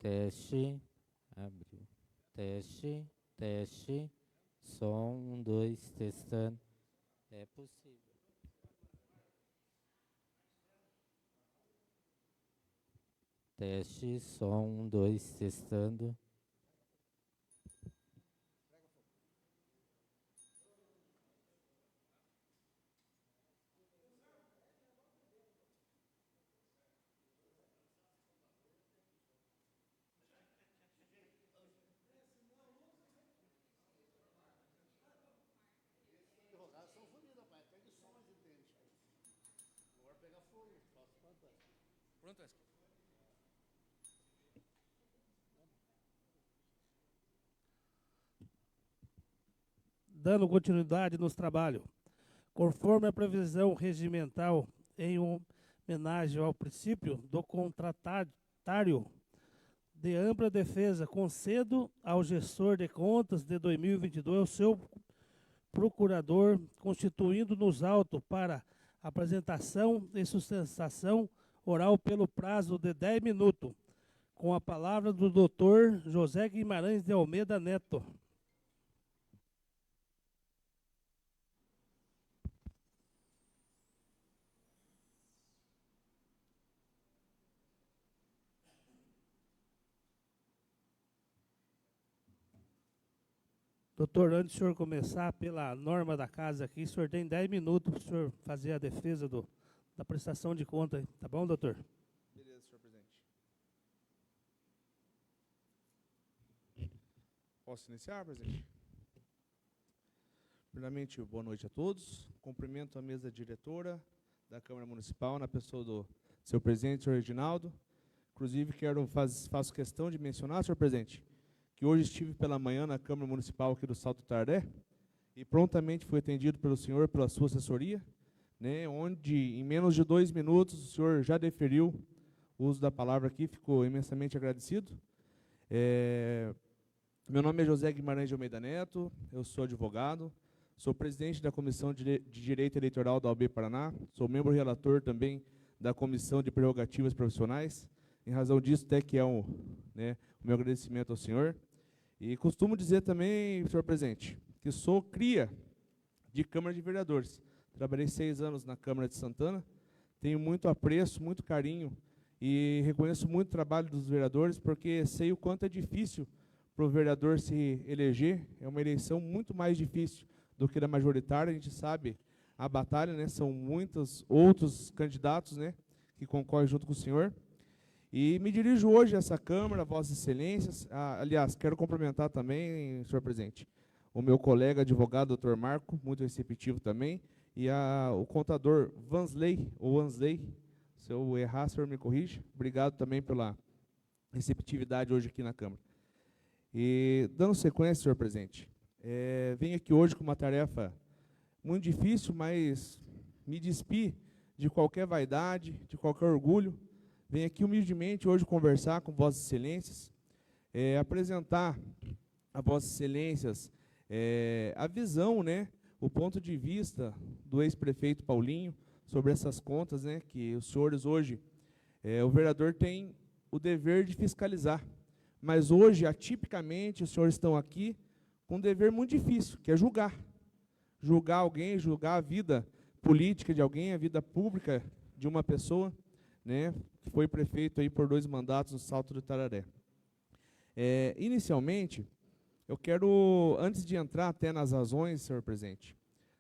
Teste. Abriu. Teste. Teste. Som, 1, 2, testando. É possível. Teste, som, 1, 2, testando. Pronto, Wesley. Dando continuidade nos trabalhos. Conforme a previsão regimental, em homenagem ao princípio do contratário de ampla defesa, concedo ao gestor de contas de 2022 o seu procurador, constituindo nos autos para apresentação e sustentação oral pelo prazo de 10 minutos, com a palavra do doutor José Guimarães de Almeida Neto. Doutor, antes do senhor começar, pela norma da casa aqui, o senhor tem 10 minutos para o senhor fazer a defesa da prestação de conta. Tá bom, doutor? Beleza, senhor presidente. Posso iniciar, presidente? Primeiramente, boa noite a todos. Cumprimento a mesa diretora da Câmara Municipal, na pessoa do seu presidente, senhor Reginaldo. Inclusive, faço questão de mencionar, senhor presidente, que hoje estive pela manhã na Câmara Municipal aqui do Salto Tararé e prontamente fui atendido pelo senhor, pela sua assessoria, né, onde em menos de 2 minutos o senhor já deferiu o uso da palavra aqui, ficou imensamente agradecido. Meu nome é José Guimarães de Almeida Neto, eu sou advogado, sou presidente da Comissão de Direito Eleitoral da OAB Paraná, sou membro relator também da Comissão de Prerrogativas Profissionais, em razão disso até que é o meu agradecimento ao senhor. E costumo dizer também, senhor presidente, que sou cria de Câmara de Vereadores. Trabalhei 6 anos na Câmara de Santana, tenho muito apreço, muito carinho e reconheço muito o trabalho dos vereadores, porque sei o quanto é difícil para o vereador se eleger. É uma eleição muito mais difícil do que da majoritária, a gente sabe a batalha, né? São muitos outros candidatos, né, que concorrem junto com o senhor. E me dirijo hoje a essa Câmara, Vossas Excelências. Aliás, quero cumprimentar também, senhor presidente, o meu colega advogado, doutor Marco, muito receptivo também, e o contador Vansley, se eu errar, o senhor me corrige. Obrigado também pela receptividade hoje aqui na Câmara. E, dando sequência, senhor presidente, venho aqui hoje com uma tarefa muito difícil, mas me despi de qualquer vaidade, de qualquer orgulho. Venho aqui humildemente hoje conversar com Vossas Excelências, apresentar a Vossas Excelências a visão, né, o ponto de vista do ex-prefeito Paulinho sobre essas contas, né, que os senhores hoje, o vereador tem o dever de fiscalizar. Mas hoje, atipicamente, os senhores estão aqui com um dever muito difícil, que é julgar. Julgar alguém, julgar a vida política de alguém, a vida pública de uma pessoa, né, que foi prefeito aí por 2 mandatos no Salto do Tararé. Inicialmente, eu quero, antes de entrar até nas razões, senhor presidente,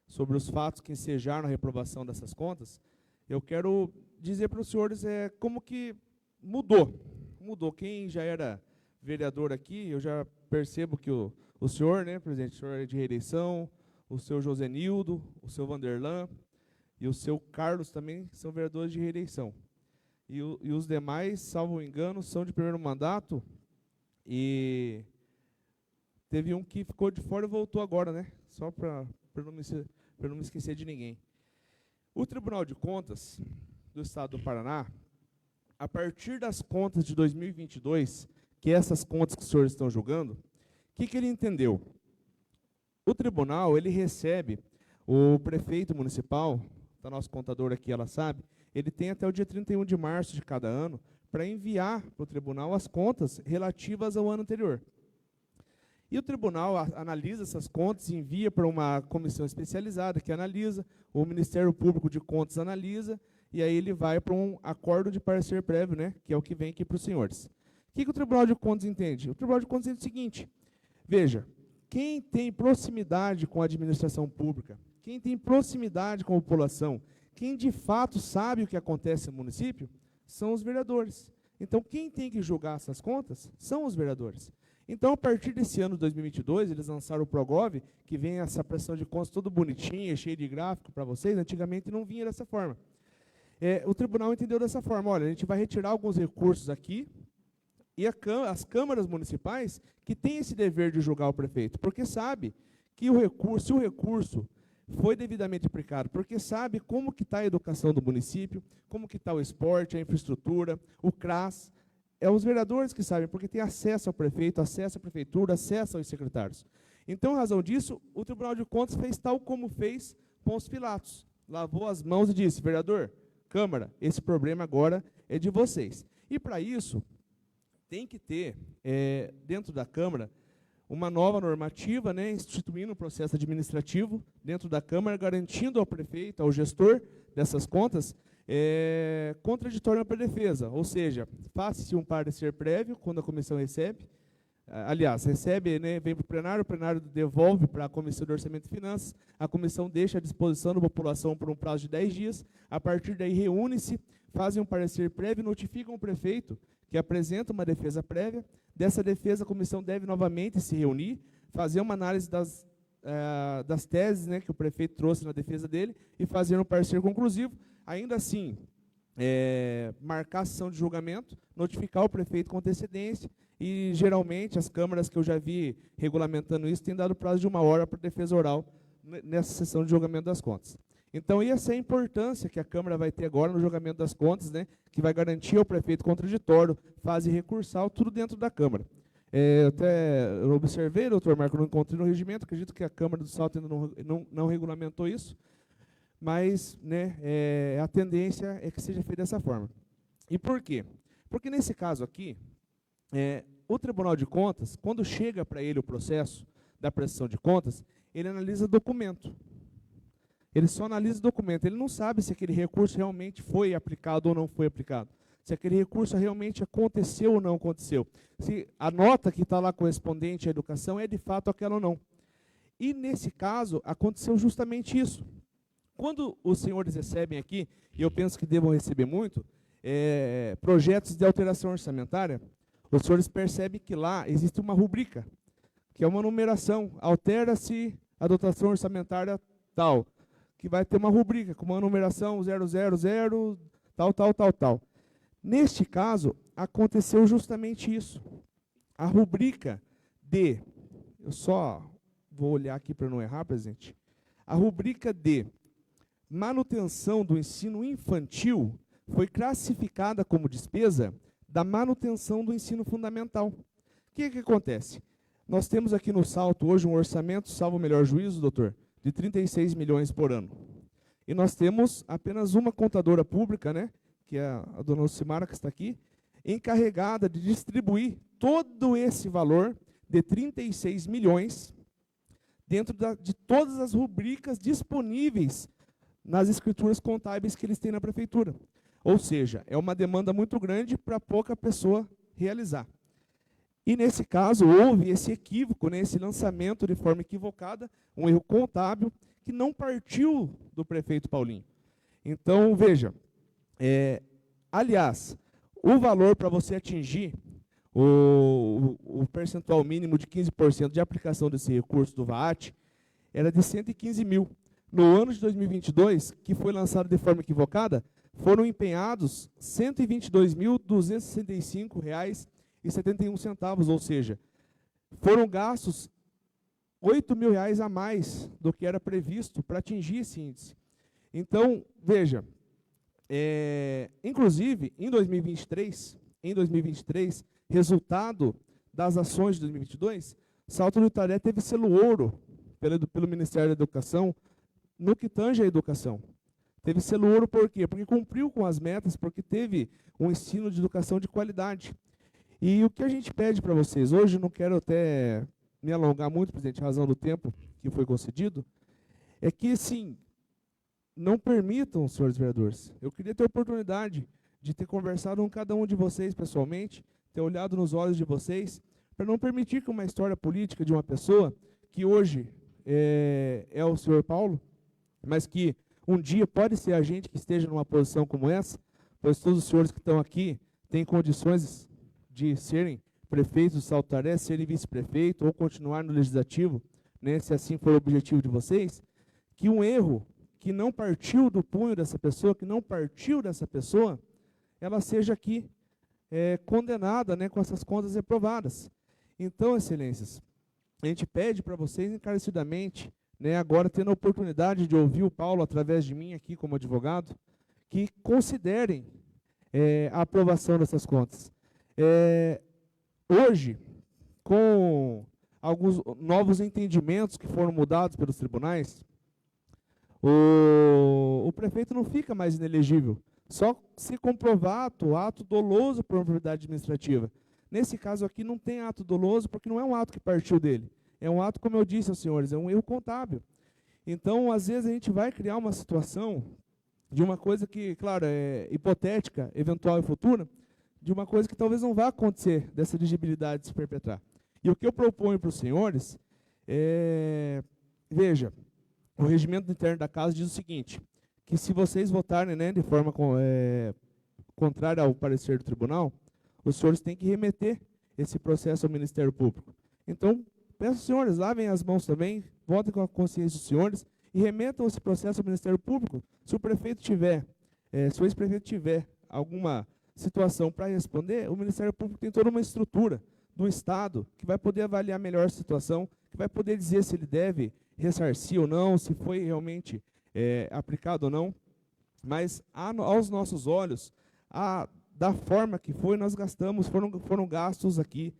sobre os fatos que ensejaram a reprovação dessas contas, eu quero dizer para os senhores como que mudou. Quem já era vereador aqui, eu já percebo que o senhor, né, presidente, o senhor é de reeleição, o seu Josenildo, o seu Vanderlan e o seu Carlos também são vereadores de reeleição. E os demais, salvo engano, são de primeiro mandato, e teve um que ficou de fora e voltou agora, né? Só para não me esquecer de ninguém. O Tribunal de Contas do Estado do Paraná, a partir das contas de 2022, que essas contas que os senhores estão julgando, o que ele entendeu? O tribunal, ele recebe o prefeito municipal, tá nosso contador aqui, ela sabe, ele tem até o dia 31 de março de cada ano para enviar para o tribunal as contas relativas ao ano anterior. E o tribunal analisa essas contas e envia para uma comissão especializada que analisa, o Ministério Público de Contas analisa, e aí ele vai para um acordo de parecer prévio, né, que é o que vem aqui para os senhores. O que o Tribunal de Contas entende? O Tribunal de Contas entende o seguinte: veja, quem tem proximidade com a administração pública, quem tem proximidade com a população, quem de fato sabe o que acontece no município, são os vereadores. Então, quem tem que julgar essas contas são os vereadores. Então, a partir desse ano de 2022, eles lançaram o Progov, que vem essa prestação de contas todo bonitinha, cheio de gráfico para vocês. Antigamente não vinha dessa forma. O tribunal entendeu dessa forma: olha, a gente vai retirar alguns recursos aqui, e as câmaras municipais que têm esse dever de julgar o prefeito, porque sabe que se o recurso foi devidamente aplicado, porque sabe como que está a educação do município, como que está o esporte, a infraestrutura, o CRAS. É os vereadores que sabem, porque tem acesso ao prefeito, acesso à prefeitura, acesso aos secretários. Então, em razão disso, o Tribunal de Contas fez tal como fez Pôncio Pilatos. Lavou as mãos e disse: vereador, Câmara, esse problema agora é de vocês. E, para isso, tem que ter, dentro da Câmara, uma nova normativa, né, instituindo um processo administrativo dentro da Câmara, garantindo ao prefeito, ao gestor dessas contas, contraditório para a defesa, ou seja, faça-se um parecer prévio quando a comissão recebe, recebe, né, vem para o plenário devolve para a Comissão de Orçamento e Finanças, a comissão deixa à disposição da população por um prazo de 10 dias, a partir daí reúne-se, fazem um parecer prévio, notificam o prefeito que apresenta uma defesa prévia. Dessa defesa, a comissão deve novamente se reunir, fazer uma análise das teses, né, que o prefeito trouxe na defesa dele e fazer um parecer conclusivo. Ainda assim, marcar a sessão de julgamento, notificar o prefeito com antecedência, e geralmente as câmaras que eu já vi regulamentando isso têm dado prazo de 1 hora para defesa oral nessa sessão de julgamento das contas. Então, essa é a importância que a Câmara vai ter agora no julgamento das contas, né, que vai garantir ao prefeito contraditório, fase recursal, tudo dentro da Câmara. Eu observei, doutor Marco, não encontrei no regimento, acredito que a Câmara do Salto ainda não regulamentou isso, mas, né, a tendência é que seja feita dessa forma. E por quê? Porque nesse caso aqui, o Tribunal de Contas, quando chega para ele o processo da prestação de contas, ele analisa documento. Ele só analisa o documento, ele não sabe se aquele recurso realmente foi aplicado ou não foi aplicado, se aquele recurso realmente aconteceu ou não aconteceu, se a nota que está lá correspondente à educação é de fato aquela ou não. E nesse caso, aconteceu justamente isso. Quando os senhores recebem aqui, e eu penso que devam receber muito, projetos de alteração orçamentária, os senhores percebem que lá existe uma rubrica, que é uma numeração, altera-se a dotação orçamentária tal, que vai ter uma rubrica com uma numeração 000, tal. Neste caso, aconteceu justamente isso. A rubrica de, eu só vou olhar aqui para não errar, presidente, a rubrica de manutenção do ensino infantil foi classificada como despesa da manutenção do ensino fundamental. O que acontece? Nós temos aqui no Salto hoje um orçamento, salvo o melhor juízo, doutor, de 36 milhões por ano. E nós temos apenas uma contadora pública, né, que é a dona Lucimara, que está aqui, encarregada de distribuir todo esse valor de 36 milhões dentro de todas as rubricas disponíveis nas escrituras contábeis que eles têm na prefeitura. Ou seja, é uma demanda muito grande para pouca pessoa realizar. E, nesse caso, houve esse equívoco, né, esse lançamento de forma equivocada, um erro contábil, que não partiu do prefeito Paulinho. Então, veja, aliás, o valor para você atingir o percentual mínimo de 15% de aplicação desse recurso do VAT era de 115 mil. No ano de 2022, que foi lançado de forma equivocada, foram empenhados R$ 122.265,71, ou seja, foram gastos R$ 8.000 a mais do que era previsto para atingir esse índice. Então, veja, inclusive, em 2023, resultado das ações de 2022, Salto do Itaré teve selo ouro pelo Ministério da Educação no que tange à educação. Teve selo ouro por quê? Porque cumpriu com as metas, porque teve um ensino de educação de qualidade. E o que a gente pede para vocês, hoje não quero até me alongar muito, presidente, em razão do tempo que foi concedido, é que, sim, não permitam, senhores vereadores. Eu queria ter a oportunidade de ter conversado com cada um de vocês pessoalmente, ter olhado nos olhos de vocês, para não permitir que uma história política de uma pessoa, que hoje é o senhor Paulo, mas que um dia pode ser a gente que esteja numa posição como essa, pois todos os senhores que estão aqui têm condições de serem prefeitos de Saltaré, serem vice-prefeito ou continuar no legislativo, né, se assim for o objetivo de vocês, que um erro que não partiu do punho dessa pessoa, que não partiu dessa pessoa, ela seja aqui condenada, né, com essas contas reprovadas. Então, excelências, a gente pede para vocês encarecidamente, né, agora tendo a oportunidade de ouvir o Paulo através de mim aqui como advogado, que considerem a aprovação dessas contas. Hoje, com alguns novos entendimentos que foram mudados pelos tribunais, o prefeito não fica mais inelegível, só se comprovar ato doloso por uma propriedade administrativa. Nesse caso aqui não tem ato doloso, porque não é um ato que partiu dele. É um ato, como eu disse aos senhores, é um erro contábil. Então, às vezes, a gente vai criar uma situação de uma coisa que, claro, é hipotética, eventual e futura, de uma coisa que talvez não vá acontecer, dessa elegibilidade se perpetrar. E o que eu proponho para os senhores veja, o regimento interno da casa diz o seguinte, que se vocês votarem, né, de forma contrária ao parecer do tribunal, os senhores têm que remeter esse processo ao Ministério Público. Então, peço aos senhores, lavem as mãos também, votem com a consciência dos senhores e remetam esse processo ao Ministério Público. Se o prefeito tiver, se o ex-prefeito tiver alguma situação para responder, o Ministério Público tem toda uma estrutura do Estado que vai poder avaliar melhor a situação, que vai poder dizer se ele deve ressarcir ou não, se foi realmente aplicado ou não. Mas, aos nossos olhos, da forma que foi, nós gastamos, foram gastos aqui,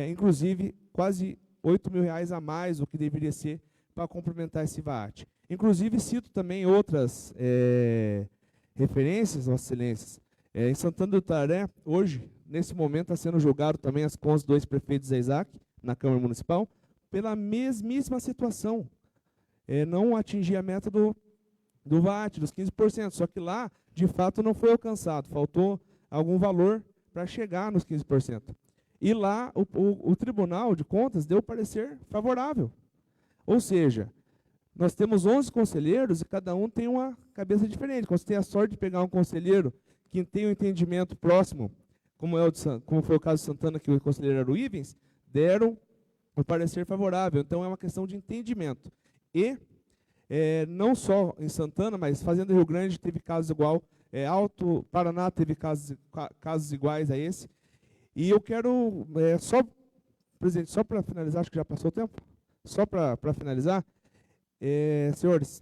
inclusive, quase R$8.000 a mais do que deveria ser para complementar esse VAT. Inclusive, cito também outras referências, Vossas Excelências. Em Santana do Taré, hoje, nesse momento, está sendo julgado também as contas dos prefeitos da Isaac, na Câmara Municipal, pela mesmíssima situação. Não atingir a meta do VAT, dos 15%, só que lá, de fato, não foi alcançado, faltou algum valor para chegar nos 15%. E lá, o Tribunal de Contas deu parecer favorável. Ou seja, nós temos 11 conselheiros e cada um tem uma cabeça diferente. Quando você tem a sorte de pegar um conselheiro que tem um entendimento próximo, como foi o caso de Santana, que o conselheiro era o Ivens, deram o parecer favorável. Então, é uma questão de entendimento. E, não só em Santana, mas Fazenda Rio Grande teve casos igual, Alto Paraná teve casos iguais a esse. E eu quero, presidente, só para finalizar, acho que já passou o tempo, só para finalizar, senhores,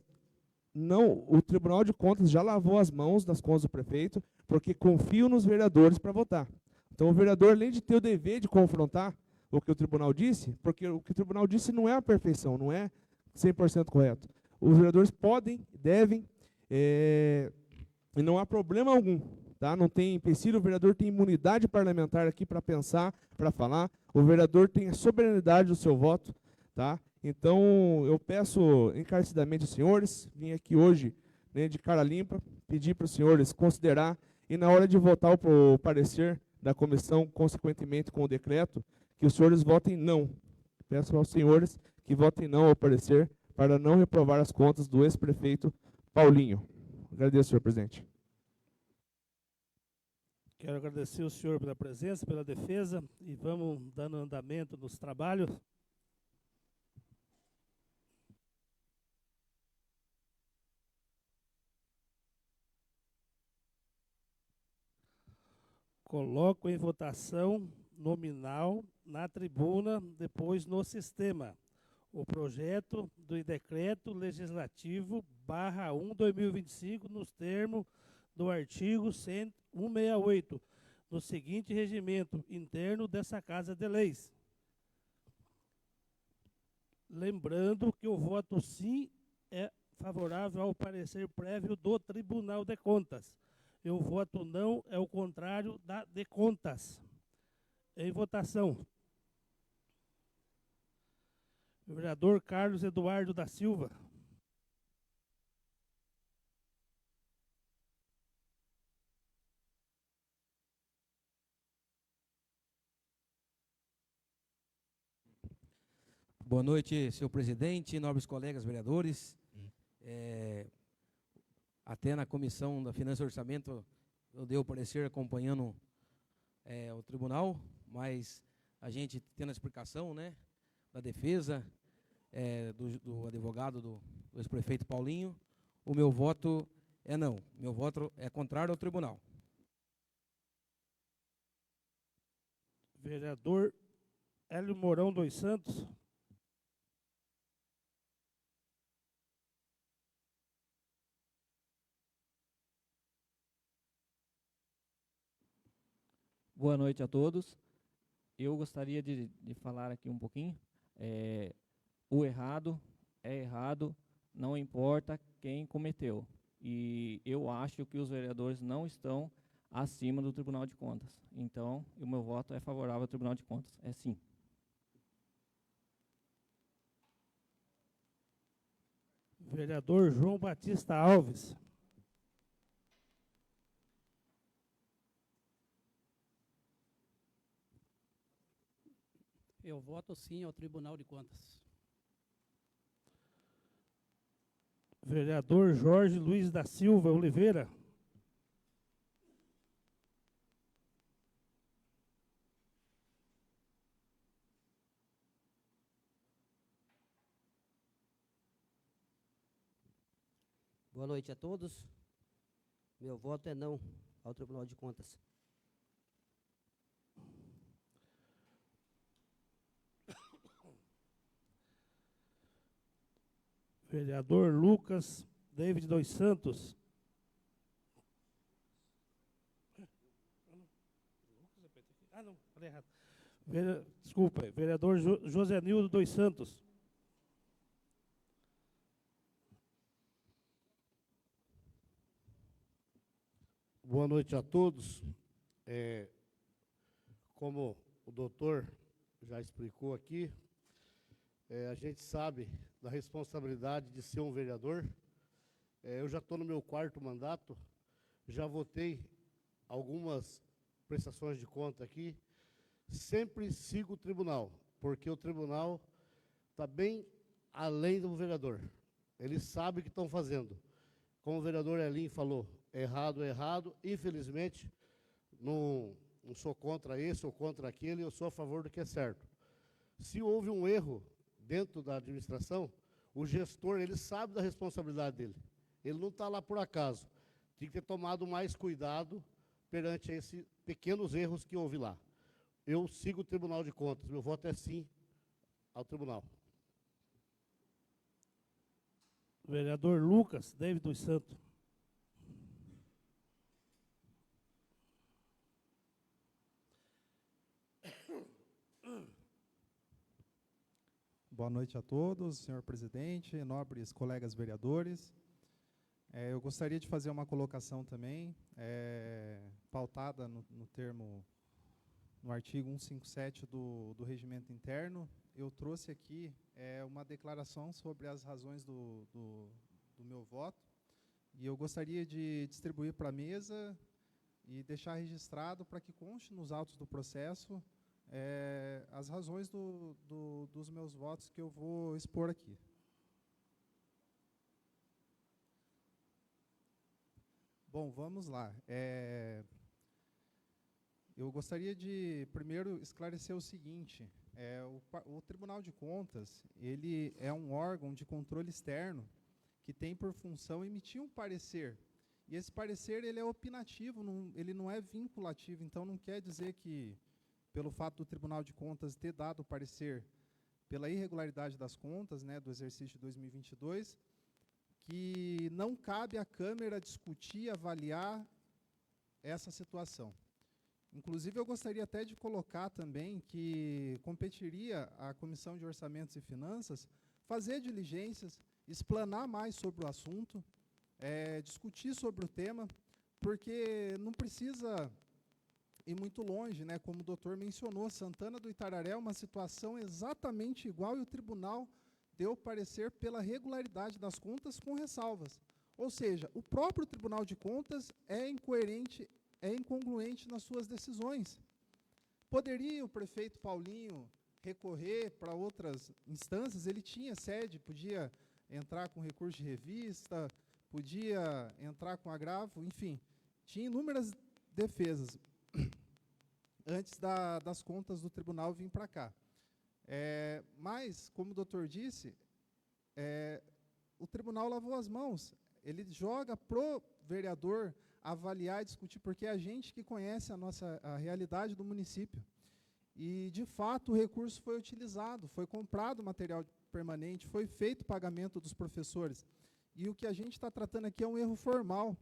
o Tribunal de Contas já lavou as mãos das contas do prefeito, porque confio nos vereadores para votar. Então, o vereador, além de ter o dever de confrontar o que o tribunal disse, porque o que o tribunal disse não é a perfeição, não é 100% correto. Os vereadores podem, devem, e não há problema algum. Tá? Não tem empecilho, o vereador tem imunidade parlamentar aqui para pensar, para falar. O vereador tem a soberanidade do seu voto. Tá? Então, eu peço encarecidamente aos senhores, vim aqui hoje, né, de cara limpa, pedir para os senhores considerar, e na hora de votar o parecer da comissão, consequentemente com o decreto, que os senhores votem não. Peço aos senhores que votem não ao parecer, para não reprovar as contas do ex-prefeito Paulinho. Agradeço, senhor presidente. Quero agradecer ao senhor pela presença, pela defesa, e vamos dando andamento nos trabalhos. Coloco em votação nominal na tribuna, depois no sistema, o projeto do decreto legislativo /1/2025, nos termos do artigo 168, no seguinte regimento interno dessa Casa de Leis. Lembrando que o voto sim é favorável ao parecer prévio do Tribunal de Contas. E o voto não é o contrário da de contas. Em votação. Vereador Carlos Eduardo da Silva. Boa noite, senhor presidente, nobres colegas vereadores. Até na comissão da Finanças e Orçamento eu dei o parecer acompanhando o tribunal, mas a gente tendo a explicação, né, da defesa do advogado do ex-prefeito Paulinho, o meu voto é não. Meu voto é contrário ao tribunal. Vereador Hélio Mourão dos Santos. Boa noite a todos. Eu gostaria de falar aqui um pouquinho. O errado é errado, não importa quem cometeu. E eu acho que os vereadores não estão acima do Tribunal de Contas. Então, o meu voto é favorável ao Tribunal de Contas. É sim. Vereador João Batista Alves. Eu voto sim ao Tribunal de Contas. Vereador Jorge Luiz da Silva Oliveira. Boa noite a todos. Meu voto é não ao Tribunal de Contas. Vereador Lucas David dos Santos. Ah, não, falei errado. Desculpa, vereador José Nildo dos Santos. Boa noite a todos. Como o doutor já explicou aqui, a gente sabe da responsabilidade de ser um vereador. Eu já estou no meu 4º mandato, já votei algumas prestações de conta aqui, sempre sigo o tribunal, porque o tribunal está bem além do vereador. Eles sabem o que estão fazendo. Como o vereador Elinho falou, errado é errado. Infelizmente, não sou contra esse ou contra aquele, eu sou a favor do que é certo. Se houve um erro dentro da administração, o gestor, ele sabe da responsabilidade dele. Ele não está lá por acaso. Tem que ter tomado mais cuidado perante esses pequenos erros que houve lá. Eu sigo o Tribunal de Contas. Meu voto é sim ao tribunal. Vereador Lucas David dos Santos. Boa noite a todos, senhor presidente, nobres colegas vereadores. Eu gostaria de fazer uma colocação também, pautada no artigo 157 do Regimento Interno. Eu trouxe aqui uma declaração sobre as razões do meu voto, e eu gostaria de distribuir para a mesa e deixar registrado para que conste nos autos do processo as razões dos meus votos que eu vou expor aqui. Bom, vamos lá. Eu gostaria de, primeiro, esclarecer o seguinte. O Tribunal de Contas, ele é um órgão de controle externo que tem por função emitir um parecer. E esse parecer, ele é opinativo, ele não é vinculativo. Então, não quer dizer que, pelo fato do Tribunal de Contas ter dado o parecer pela irregularidade das contas, né, do exercício de 2022, que não cabe à Câmara discutir, avaliar essa situação. Inclusive, eu gostaria até de colocar também que competiria à Comissão de Orçamentos e Finanças fazer diligências explanar mais sobre o assunto, discutir sobre o tema, porque não precisa ir muito longe, né? Como o doutor mencionou, Santana do Itararé é uma situação exatamente igual e o tribunal deu parecer pela regularidade das contas com ressalvas. Ou seja, o próprio Tribunal de Contas é incoerente, é incongruente nas suas decisões. Poderia o prefeito Paulinho recorrer para outras instâncias? Ele tinha sede, podia entrar com recurso de revista, podia entrar com agravo, enfim, tinha inúmeras defesas antes das contas do tribunal vir para cá. Mas, como o doutor disse, o tribunal lavou as mãos. Ele joga pro vereador avaliar e discutir, porque é a gente que conhece a realidade do município. E, de fato, o recurso foi utilizado, foi comprado material permanente, foi feito o pagamento dos professores. E o que a gente está tratando aqui é um erro formal,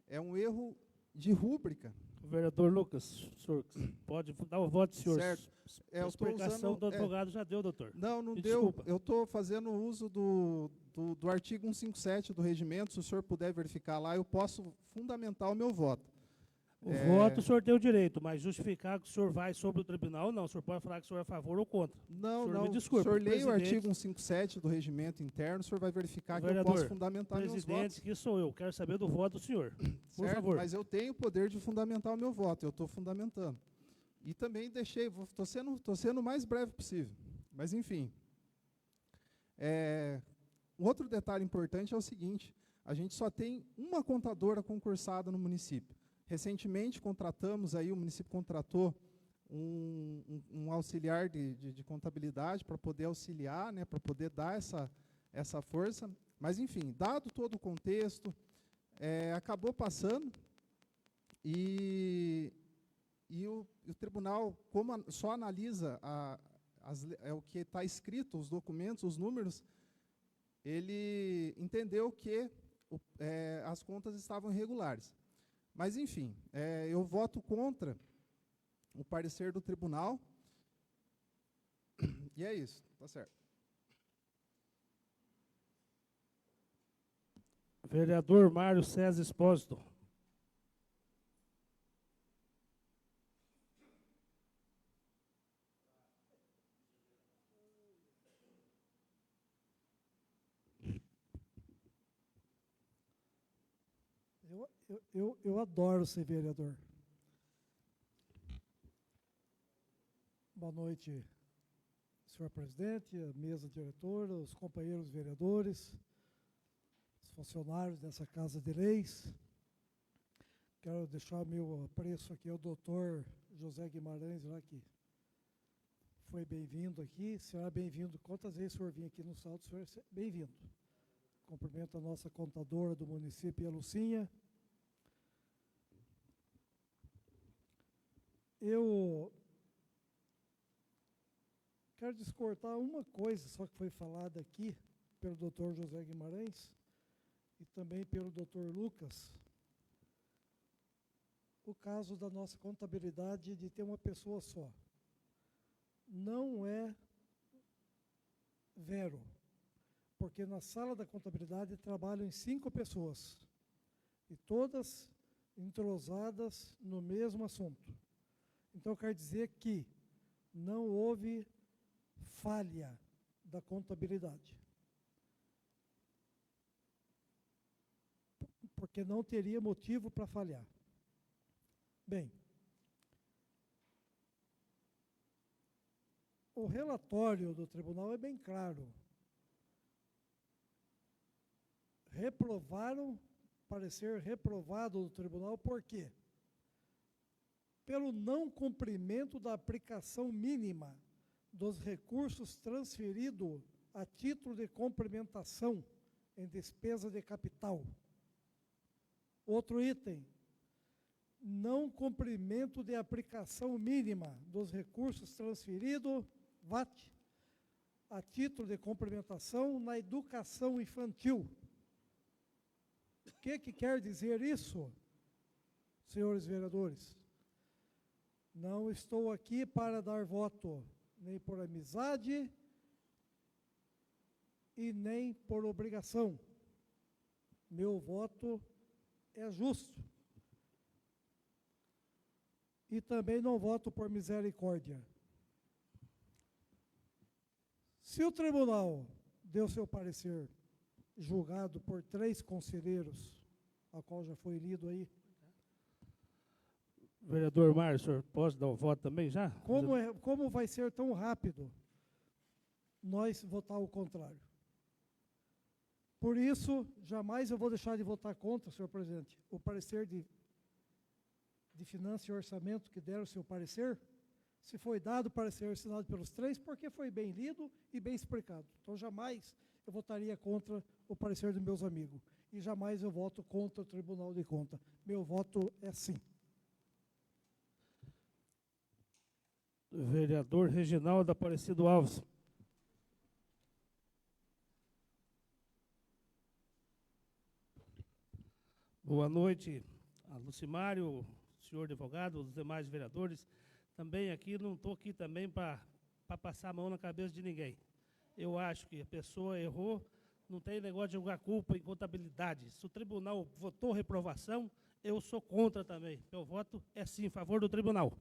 é um erro de rúbrica. Vereador Lucas, o senhor pode dar o voto, senhor. Certo. A explicação do advogado já deu, doutor. Não deu. Desculpa. Eu estou fazendo uso do artigo 157 do regimento. Se o senhor puder verificar lá, eu posso fundamentar o meu voto. O voto o senhor tem o direito, mas justificar que o senhor vai sobre o tribunal, não. O senhor pode falar que o senhor é a favor ou contra. Não. Me desculpe, o senhor leia o presidente. artigo 157 do regimento interno, o senhor vai verificar que eu Vereador, posso fundamentar meus votos. presidente, que sou eu. Quero saber do voto do senhor. Por Certo? favor. Mas eu tenho o poder de fundamentar o meu voto, eu estou fundamentando. E também estou sendo o mais breve possível. Mas, enfim. Um outro detalhe importante é o seguinte, a gente só tem uma contadora concursada no município. Recentemente o município contratou um auxiliar de contabilidade para poder auxiliar, né, para poder dar essa força. Mas, enfim, dado todo o contexto, acabou passando e o tribunal, como só analisa o que está escrito, os documentos, os números, ele entendeu que as contas estavam irregulares. Mas, enfim, eu voto contra o parecer do tribunal. E é isso, tá certo. Vereador Mário César Expósito. Eu adoro ser vereador. Boa noite, senhor presidente, a mesa diretora, os companheiros vereadores, os funcionários dessa Casa de Leis. Quero deixar meu apreço aqui ao doutor José Guimarães, lá que foi bem-vindo aqui. Será bem-vindo. Quantas vezes o senhor vir aqui no salto, o senhor é bem-vindo. Cumprimento a nossa contadora do município, a Lucinha. Eu quero discordar uma coisa só que foi falada aqui pelo doutor José Guimarães e também pelo doutor Lucas. O caso da nossa contabilidade de ter uma pessoa só. Não é vero, porque na sala da contabilidade trabalham 5 pessoas e todas entrosadas no mesmo assunto. Então, quer dizer que não houve falha da contabilidade. Porque não teria motivo para falhar. Bem, o relatório do tribunal é bem claro. Reprovaram, parecer reprovado do tribunal, por quê? Pelo não cumprimento da aplicação mínima dos recursos transferidos a título de complementação em despesa de capital. Outro item, não cumprimento de aplicação mínima dos recursos transferidos, VAT, a título de complementação na educação infantil. O que quer dizer isso, senhores vereadores? Não estou aqui para dar voto nem por amizade, e nem por obrigação. Meu voto é justo. E também não voto por misericórdia. Se o tribunal deu seu parecer, julgado por 3 conselheiros, a qual já foi lido aí. Vereador Mário, o senhor pode dar o voto também já? Como vai ser tão rápido nós votar o contrário? Por isso, jamais eu vou deixar de votar contra, senhor presidente, o parecer de Finanças e Orçamento que deram o seu parecer. Se foi dado o parecer assinado pelos 3, porque foi bem lido e bem explicado. Então, jamais eu votaria contra o parecer dos meus amigos. E jamais eu voto contra o Tribunal de Contas. Meu voto é sim. Vereador Reginaldo Aparecido Alves. Boa noite a Lucimário, senhor advogado, os demais vereadores. Também aqui, não estou aqui também para passar a mão na cabeça de ninguém. Eu acho que a pessoa errou, não tem negócio de jogar culpa em contabilidade. Se o tribunal votou reprovação, eu sou contra também. Meu voto é sim, em favor do tribunal.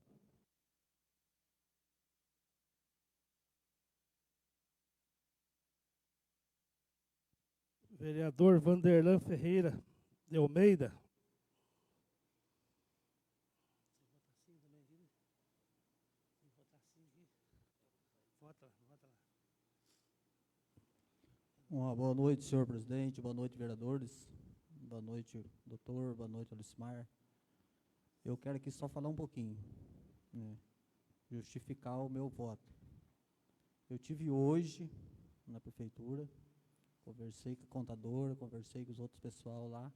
Vereador Vanderlan Ferreira de Almeida. Uma boa noite, senhor presidente, boa noite, vereadores, boa noite, doutor, boa noite, Alicimar. Eu quero aqui só falar um pouquinho, né, justificar o meu voto. Eu tive hoje na prefeitura, conversei com a contadora, conversei com os outros pessoal lá,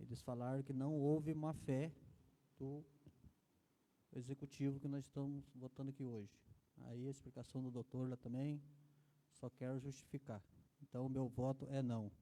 eles falaram que não houve má fé do executivo que nós estamos votando aqui hoje. Aí a explicação do doutor lá também, só quero justificar. Então, o meu voto é não.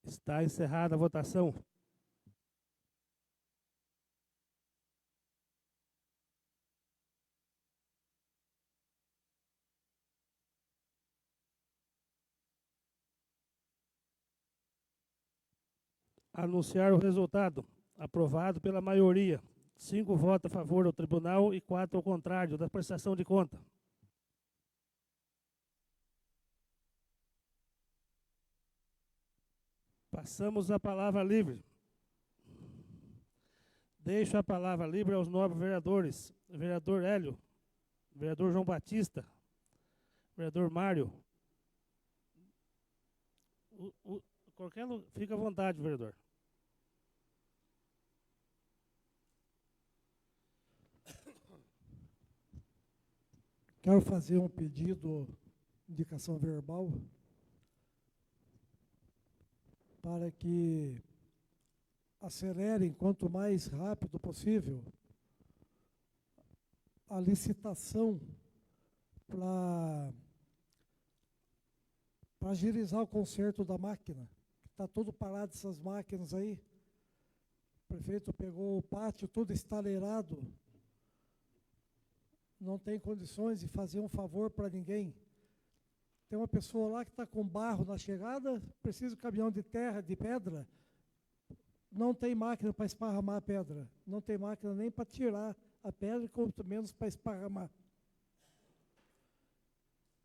Está encerrada a votação. Anunciar o resultado. Aprovado pela maioria. 5 votos a favor do tribunal e 4 ao contrário da prestação de conta. Passamos a palavra livre. Deixo a palavra livre aos nobres vereadores. Vereador Hélio, vereador João Batista, vereador Mário. Fica à vontade, vereador. Quero fazer um pedido, indicação verbal, para que acelerem quanto mais rápido possível a licitação para agilizar o conserto da máquina. Está tudo parado essas máquinas aí. O prefeito pegou o pátio todo estaleirado. Não tem condições de fazer um favor para ninguém. Tem uma pessoa lá que está com barro na chegada, precisa de caminhão de terra, de pedra, não tem máquina para esparramar a pedra, não tem máquina nem para tirar a pedra, quanto menos para esparramar.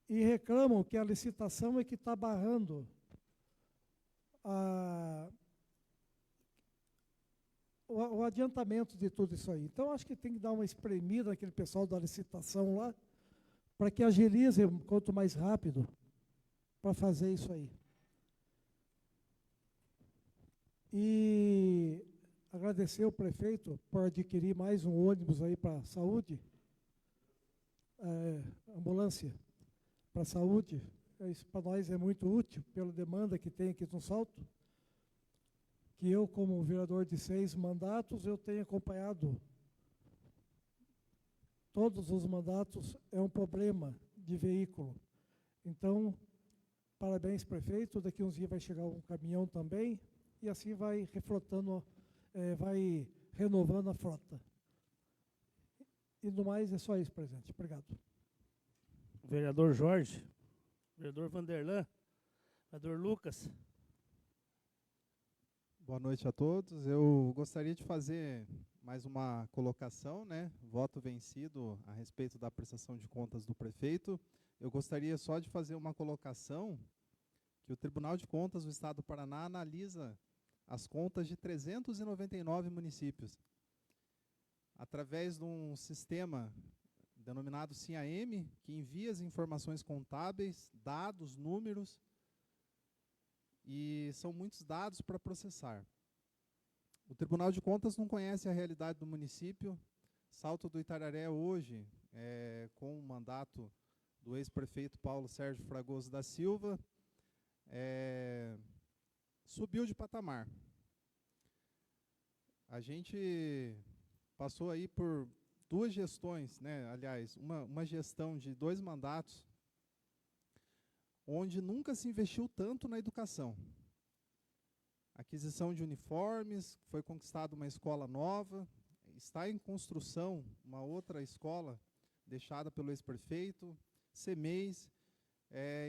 E reclamam que a licitação é que está barrando o adiantamento de tudo isso aí. Então, acho que tem que dar uma espremida naquele pessoal da licitação lá, para que agilize quanto mais rápido para fazer isso aí. E agradecer ao prefeito por adquirir mais um ônibus aí para a saúde, ambulância para a saúde. Isso para nós é muito útil, pela demanda que tem aqui no Salto, que eu, como vereador de 6 mandatos, eu tenho acompanhado todos os mandatos, é um problema de veículo. Então, parabéns, prefeito, daqui uns dias vai chegar um caminhão também, e assim vai reflotando, vai renovando a frota. E do mais, é só isso, presidente. Obrigado. Vereador Jorge, vereador Vanderlan, vereador Lucas. Boa noite a todos. Eu gostaria de fazer mais uma colocação, né? Voto vencido a respeito da prestação de contas do prefeito. Eu gostaria só de fazer uma colocação que o Tribunal de Contas do Estado do Paraná analisa as contas de 399 municípios através de um sistema denominado SIAM, que envia as informações contábeis, dados, números, e são muitos dados para processar. O Tribunal de Contas não conhece a realidade do município. Salto do Itararé hoje, com o mandato do ex-prefeito Paulo Sérgio Fragoso da Silva, subiu de patamar. A gente passou aí por 2 gestões, né? Aliás, uma gestão de 2 mandatos, onde nunca se investiu tanto na educação. Aquisição de uniformes, foi conquistada uma escola nova, está em construção uma outra escola deixada pelo ex-prefeito, CEMEIs,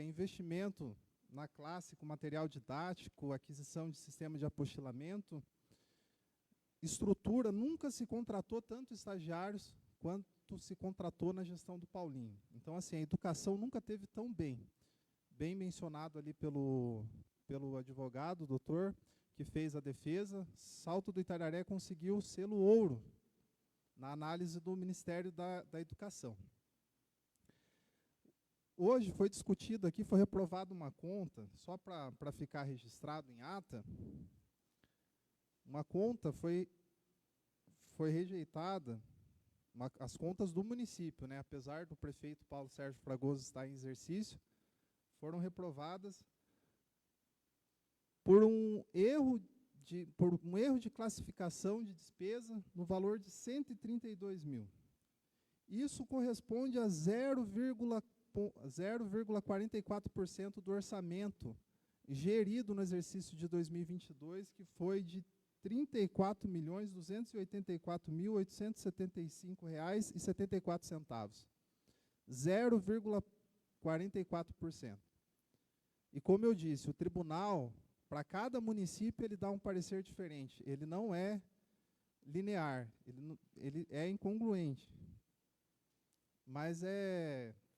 investimento na classe com material didático, aquisição de sistema de apostilamento, estrutura, nunca se contratou tanto estagiários quanto se contratou na gestão do Paulinho. Então, assim, a educação nunca teve tão bem mencionado ali pelo advogado, doutor, que fez a defesa. Salto do Itararé conseguiu o selo ouro na análise do Ministério da Educação. Hoje foi discutido aqui, foi reprovada uma conta, só para ficar registrado em ata, uma conta foi rejeitada, as contas do município, né, apesar do prefeito Paulo Sérgio Fragoso estar em exercício, foram reprovadas por um erro de classificação de despesa no valor de 132 mil. Isso corresponde a 0,44% do orçamento gerido no exercício de 2022, que foi de R$ 34.284.875,74. 0,44%. E como eu disse, o tribunal, para cada município, ele dá um parecer diferente. Ele não é linear, ele é incongruente. Mas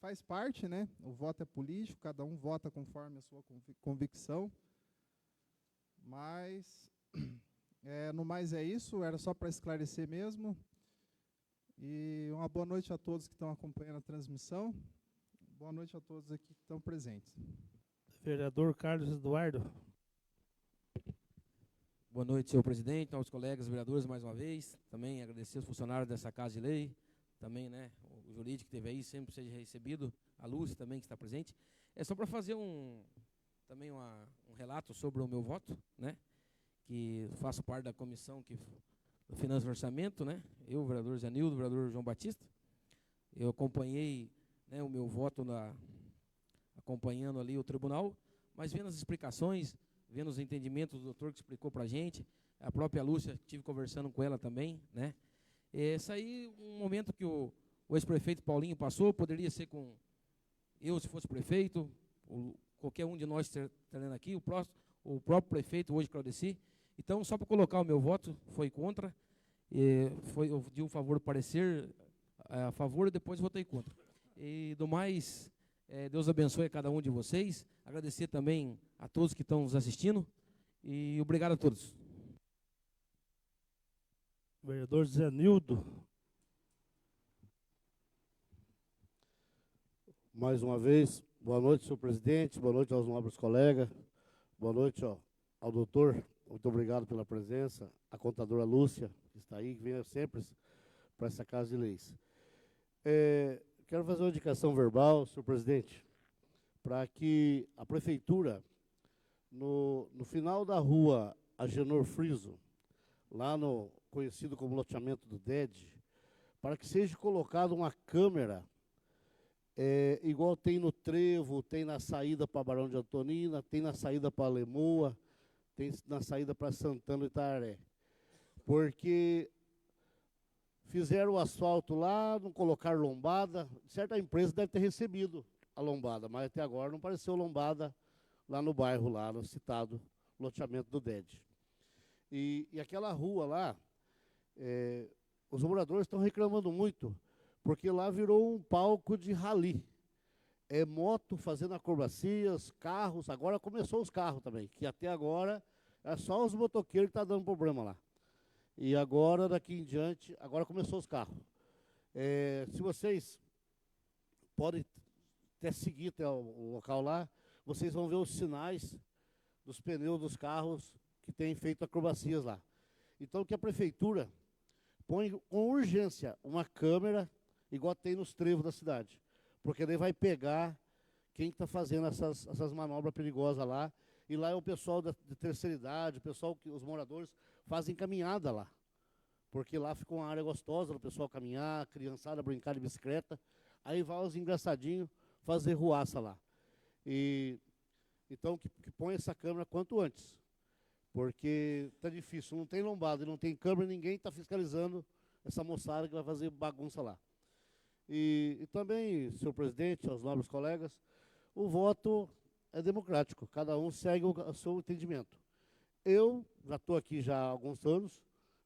faz parte, né? O voto é político, cada um vota conforme a sua convicção. Mas, no mais é isso, era só para esclarecer mesmo. E uma boa noite a todos que estão acompanhando a transmissão. Boa noite a todos aqui que estão presentes. Vereador Carlos Eduardo. Boa noite, senhor presidente, aos colegas vereadores mais uma vez. Também agradecer aos funcionários dessa Casa de Lei. Também, né, o jurídico que esteve aí, sempre seja recebido. A Lúcia também, que está presente. É só para fazer também um relato sobre o meu voto, né, que faço parte da comissão do Finanças e Orçamento, né, eu, o vereador Zanildo, o vereador João Batista. Eu acompanhei, né, o meu voto acompanhando ali o tribunal, mas vendo as explicações, vendo os entendimentos do doutor que explicou para a gente, a própria Lúcia, estive conversando com ela também, né. Esse aí, um momento que o ex-prefeito Paulinho passou, poderia ser com eu, se fosse prefeito, qualquer um de nós estarendo aqui, o próprio prefeito, hoje, Claudeci. Então, só para colocar o meu voto, foi contra, eu di um favor do parecer a favor e depois votei contra. E do mais, Deus abençoe a cada um de vocês, agradecer também a todos que estão nos assistindo, E obrigado a todos. Vereador Zenildo. Mais uma vez, boa noite, senhor presidente, boa noite aos nobres colegas, boa noite ao doutor, muito obrigado pela presença, a contadora Lúcia, que está aí, que vem sempre para essa Casa de Leis. Quero fazer uma indicação verbal, senhor presidente, para que a prefeitura, no final da rua Agenor Friso, lá no conhecido como loteamento do DED, para que seja colocada uma câmera, igual tem no Trevo, tem na saída para Barão de Antonina, tem na saída para Lemoa, tem na saída para Santana e Itararé. Porque fizeram o asfalto lá, não colocaram lombada. Certa empresa deve ter recebido a lombada, mas até agora não apareceu lombada lá no bairro, lá no citado loteamento do DED. E aquela rua lá, os moradores estão reclamando muito, porque lá virou um palco de rally. Moto fazendo acrobacias, carros, agora começou os carros também, que até agora é só os motoqueiros que estão dando problema lá. E agora, daqui em diante, agora começou os carros. Se vocês podem até seguir até o local lá, vocês vão ver os sinais dos pneus dos carros que têm feito acrobacias lá. Então, que a prefeitura põe com urgência uma câmera igual tem nos trevos da cidade, porque daí vai pegar quem está fazendo essas manobras perigosas lá, e lá é o pessoal de terceira idade, o pessoal os moradores fazem caminhada lá, porque lá fica uma área gostosa para o pessoal caminhar, a criançada brincar de bicicleta, aí vai os engraçadinhos fazer ruaça lá. Então que põe essa câmera quanto antes, porque está difícil, não tem lombada, não tem câmera, ninguém está fiscalizando essa moçada que vai fazer bagunça lá. E também, senhor presidente, aos nobres colegas, o voto é democrático, cada um segue o seu entendimento. Eu já estou aqui já há alguns anos,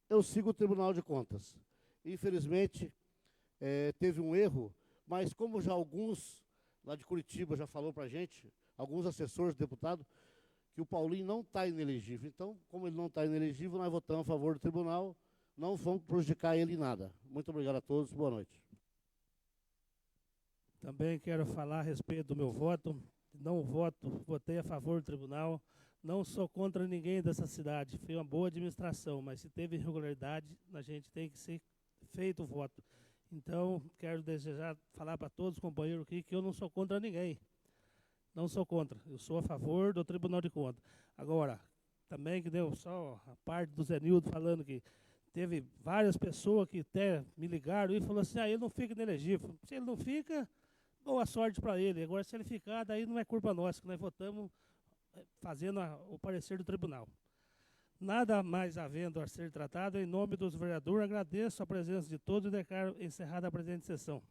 eu sigo o Tribunal de Contas. Infelizmente, teve um erro, mas como já alguns lá de Curitiba já falou para a gente, alguns assessores, deputados, que o Paulinho não está inelegível. Então, como ele não está inelegível, nós votamos a favor do tribunal, não vamos prejudicar ele em nada. Muito obrigado a todos, boa noite. Também quero falar a respeito do meu voto. Não votei a favor do tribunal. Não sou contra ninguém dessa cidade. Foi uma boa administração, mas se teve irregularidade, a gente tem que ser feito o voto. Então, quero desejar, falar para todos os companheiros aqui que eu não sou contra ninguém. Não sou contra. Eu sou a favor do Tribunal de Contas. Agora, também que deu só a parte do Zenildo falando que teve várias pessoas que até me ligaram e falaram assim, ele não fica inelegível. Se ele não fica, boa sorte para ele. Agora, se ele ficar, daí não é culpa nossa, que nós votamos fazendo o parecer do tribunal. Nada mais havendo a ser tratado, em nome dos vereadores, agradeço a presença de todos e declaro encerrada a presente sessão.